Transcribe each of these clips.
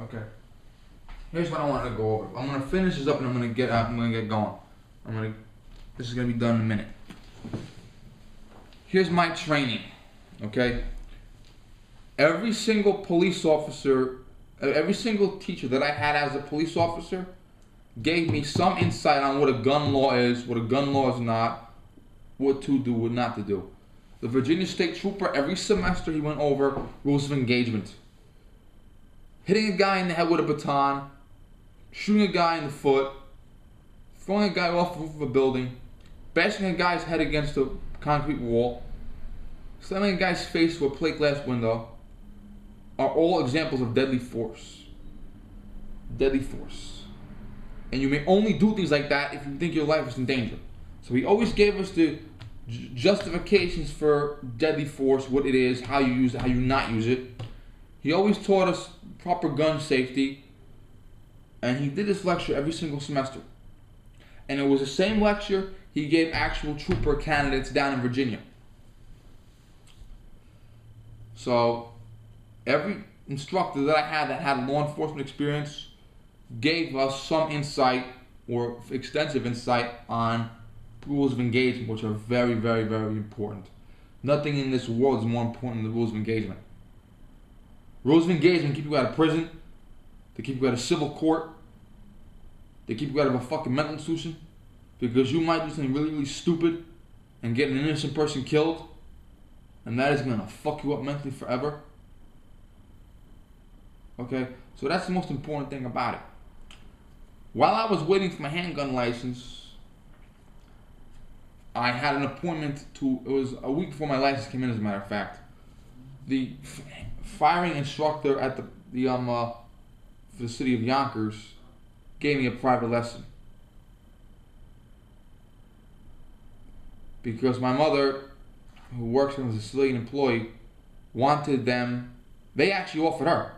Okay. Here's what I want to go over. I'm gonna finish this up and I'm gonna get going. This is gonna be done in a minute. Here's my training. Okay. Every single police officer, every single teacher that I had as a police officer gave me some insight on what a gun law is, what a gun law is not, what to do, what not to do. The Virginia State Trooper, every semester he went over rules of engagement. Hitting a guy in the head with a baton, shooting a guy in the foot, throwing a guy off the roof of a building, bashing a guy's head against a concrete wall, slamming a guy's face through a plate glass window, are all examples of deadly force. Deadly force. And you may only do things like that if you think your life is in danger. So he always gave us the justifications for deadly force, what it is, how you use it, how you not use it. He always taught us proper gun safety, and he did this lecture every single semester. And it was the same lecture he gave actual trooper candidates down in Virginia. So every instructor that I had that had law enforcement experience gave us some insight or extensive insight on rules of engagement, which are very, very, very important. Nothing in this world is more important than the rules of engagement. Rules of engagement keep you out of prison. They keep you out of civil court. They keep you out of a fucking mental institution. Because you might do something really, really stupid and get an innocent person killed. And that is going to fuck you up mentally forever. Okay? So that's the most important thing about it. While I was waiting for my handgun license, I had an appointment it was a week before my license came in, as a matter of fact. The firing instructor at for the city of Yonkers gave me a private lesson. Because my mother, who works as a civilian employee, wanted them, they actually offered her.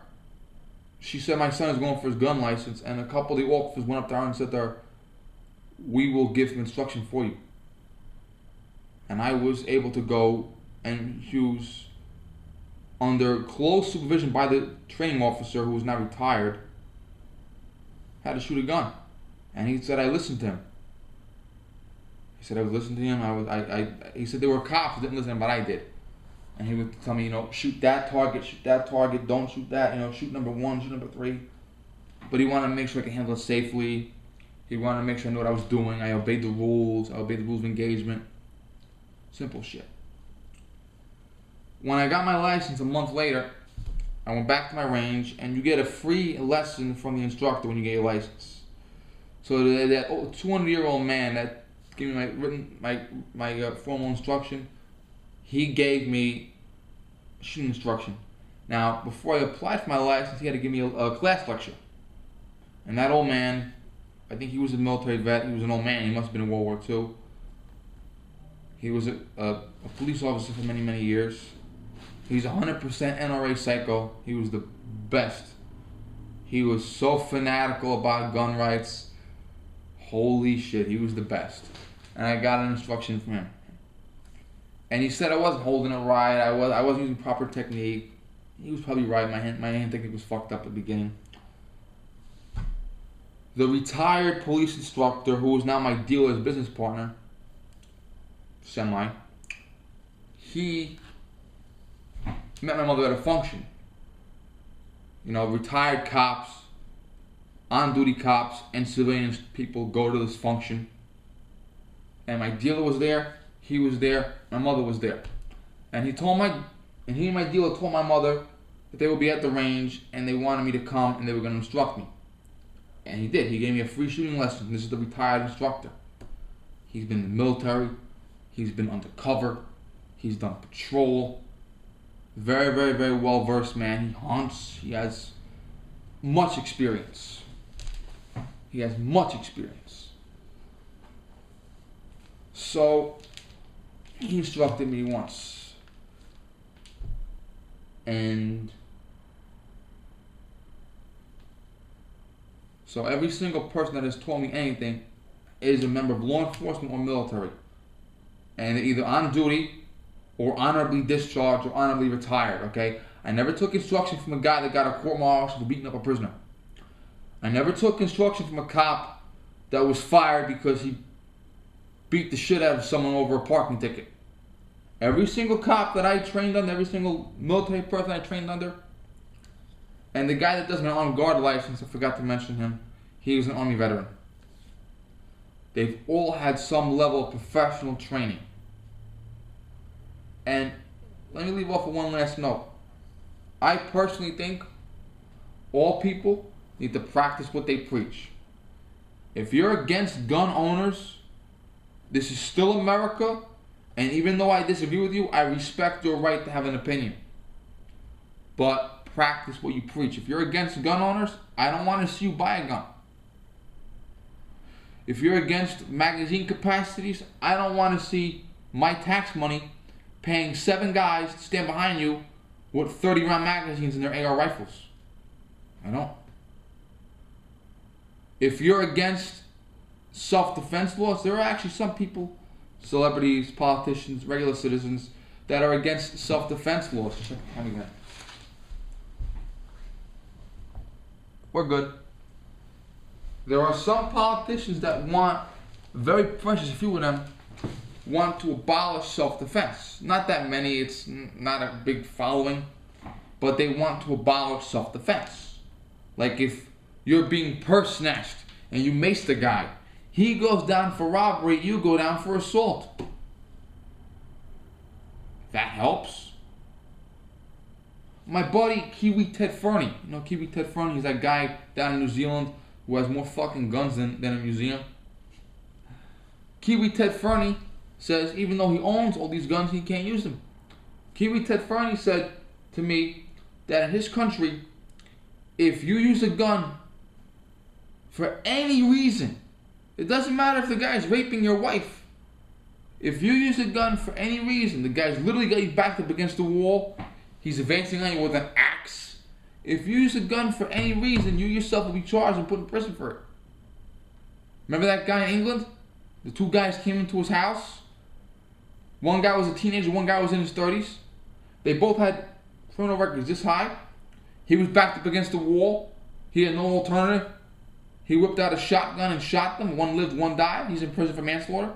She said my son is going for his gun license, and a couple of the officers went up to her and said to her, "We will give some instruction for you." And I was able to go and use, under close supervision by the training officer who was now retired, how to shoot a gun. And he said I listened to him. He said I was listening to him. He said there were cops who didn't listen, but I did. And he would tell me, shoot that target, don't shoot that, shoot number 1, shoot number 3. But he wanted to make sure I could handle it safely. He wanted to make sure I knew what I was doing. I obeyed the rules. I obeyed the rules of engagement. Simple shit. When I got my license a month later, I went back to my range, and you get a free lesson from the instructor when you get your license. So that 200-year-old man that gave me my formal instruction, he gave me shooting instruction. Now, before I applied for my license, he had to give me a class lecture. And that old man, I think he was a military vet. He was an old man. He must have been in World War II. He was a police officer for many, many years. He's 100% NRA psycho. He was the best. He was so fanatical about gun rights. Holy shit, he was the best. And I got an instruction from him. And he said I wasn't holding it right. I wasn't using proper technique. He was probably right. My hand technique was fucked up at the beginning. The retired police instructor, who is now my dealer's business partner, he met my mother at a function. Retired cops, on-duty cops, and civilian people go to this function. And my dealer was there, he was there, my mother was there. And he and my dealer told my mother that they would be at the range and they wanted me to come and they were going to instruct me. And he did. He gave me a free shooting lesson. This is the retired instructor. He's been in the military. He's been undercover. He's done patrol. Very, very, very well versed man. He hunts. He has much experience. So he instructed me once. And so every single person that has taught me anything is a member of law enforcement or military. And they're either on duty or honorably discharged or honorably retired, okay? I never took instruction from a guy that got a court-martial for beating up a prisoner. I never took instruction from a cop that was fired because he beat the shit out of someone over a parking ticket. Every single cop that I trained under, every single military person I trained under, and the guy that does my armed guard license, I forgot to mention him, he was an Army veteran. They've all had some level of professional training. And let me leave off with one last note. I personally think all people need to practice what they preach. If you're against gun owners, this is still America, and even though I disagree with you, I respect your right to have an opinion. But practice what you preach. If you're against gun owners, I don't want to see you buy a gun. If you're against magazine capacities, I don't want to see my tax money paying 7 guys to stand behind you with 30-round magazines in their AR rifles. I don't. If you're against self-defense laws, there are actually some people, celebrities, politicians, regular citizens, that are against self-defense laws. Check the time again. We're good. There are some politicians that want, very precious few of them, want to abolish self-defense. Not that many, it's not a big following, but they want to abolish self-defense. Like if you're being purse snatched and you mace the guy, he goes down for robbery, you go down for assault. That helps. My buddy Kiwi Ted Fernie, you know Kiwi Ted Fernie, he's that guy down in New Zealand who has more fucking guns than a museum. Kiwi Ted Fernie says even though he owns all these guns, he can't use them. Kiwi Ted Fernie said to me that in his country, if you use a gun for any reason, it doesn't matter if the guy's raping your wife. If you use a gun for any reason, the guy's literally got you backed up against the wall, he's advancing on you with an axe. If you use a gun for any reason, you yourself will be charged and put in prison for it. Remember that guy in England? The 2 guys came into his house. One guy was a teenager, one guy was in his 30s. They both had criminal records this high. He was backed up against the wall. He had no alternative. He whipped out a shotgun and shot them. One lived, one died. He's in prison for manslaughter.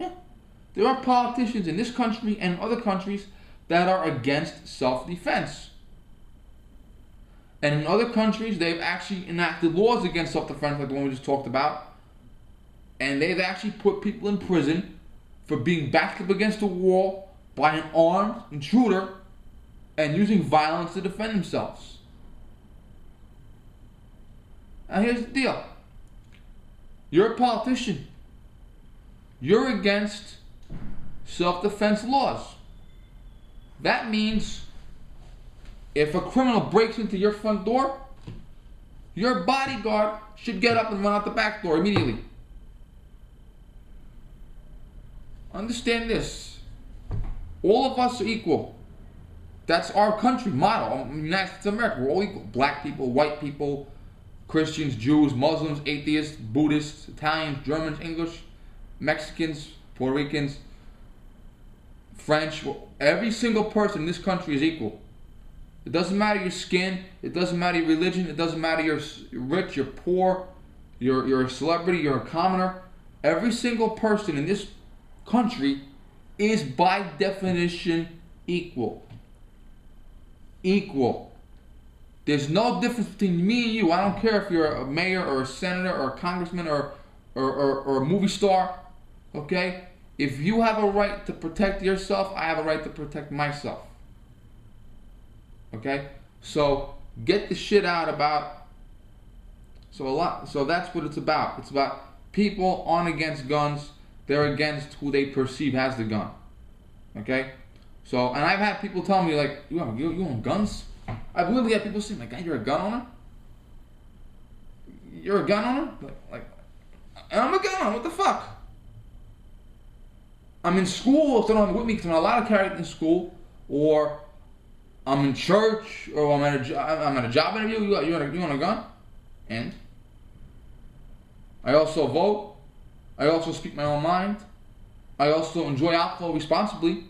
Yeah. There are politicians in this country and other countries that are against self-defense. And in other countries, they've actually enacted laws against self-defense, like the one we just talked about. And they've actually put people in prison for being backed up against a wall by an armed intruder and using violence to defend themselves. Now here's the deal. You're a politician. You're against self-defense laws. That means if a criminal breaks into your front door, your bodyguard should get up and run out the back door immediately. Understand this. All of us are equal. That's our country motto. United States of America. We're all equal. Black people, white people, Christians, Jews, Muslims, atheists, Buddhists, Italians, Germans, English, Mexicans, Puerto Ricans, French. Every single person in this country is equal. It doesn't matter your skin. It doesn't matter your religion. It doesn't matter you're rich, you're poor, you're a celebrity, you're a commoner. Every single person in this country is by definition equal. Equal. There's no difference between me and you. I don't care if you're a mayor or a senator or a congressman or a movie star. Okay? If you have a right to protect yourself, I have a right to protect myself. Okay? So get the shit out about. So that's what it's about. It's about people aren't against guns. They're against who they perceive has the gun. Okay? So, and I've had people tell me like, you own guns? I've literally had people say, like, you're a gun owner? You're a gun owner? Like, and I'm a gun owner, what the fuck? I'm in school, if they're not with me, because I'm not allowed to carry it in school, or I'm in church, or I'm at a job interview, you own a gun? And? I also vote. I also speak my own mind. I also enjoy alcohol responsibly.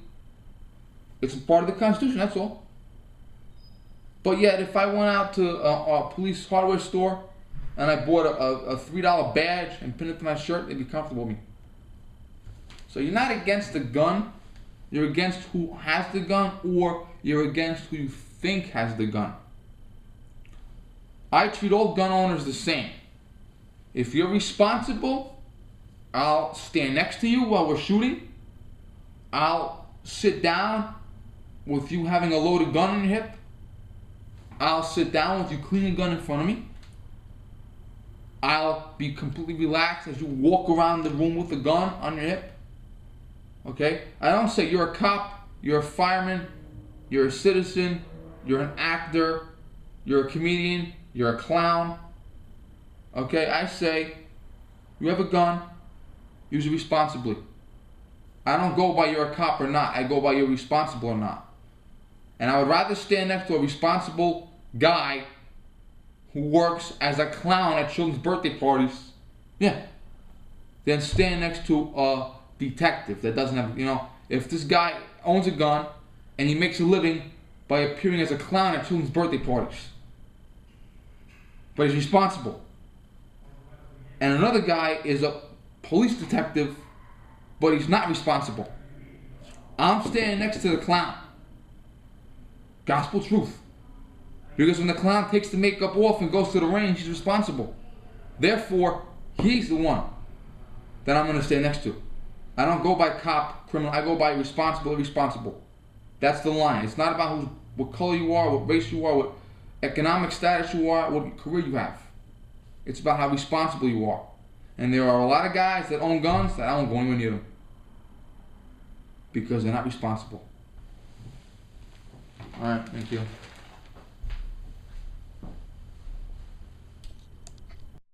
It's a part of the Constitution, that's all. But yet, if I went out to a police hardware store and I bought a $3 badge and pinned it to my shirt, they'd be comfortable with me. So you're not against the gun, you're against who has the gun, or you're against who you think has the gun. I treat all gun owners the same. If you're responsible, I'll stand next to you while we're shooting. I'll sit down with you having a loaded gun on your hip. I'll sit down with you cleaning a gun in front of me. I'll be completely relaxed as you walk around the room with a gun on your hip. Okay? I don't say you're a cop, you're a fireman, you're a citizen, you're an actor, you're a comedian, you're a clown. Okay? I say you have a gun, use it responsibly. I don't go by you're a cop or not. I go by you're responsible or not. And I would rather stand next to a responsible guy who works as a clown at children's birthday parties, than stand next to a detective that doesn't have, if this guy owns a gun and he makes a living by appearing as a clown at children's birthday parties, but he's responsible. And another guy is a police detective, but he's not responsible. I'm standing next to the clown. Gospel truth. Because when the clown takes the makeup off and goes to the range, he's responsible. Therefore, he's the one that I'm going to stand next to. I don't go by cop, criminal. I go by responsible, irresponsible. That's the line. It's not about what color you are, what race you are, what economic status you are, what career you have. It's about how responsible you are. And there are a lot of guys that own guns that I don't go anywhere near them. Because they're not responsible. Alright, thank you.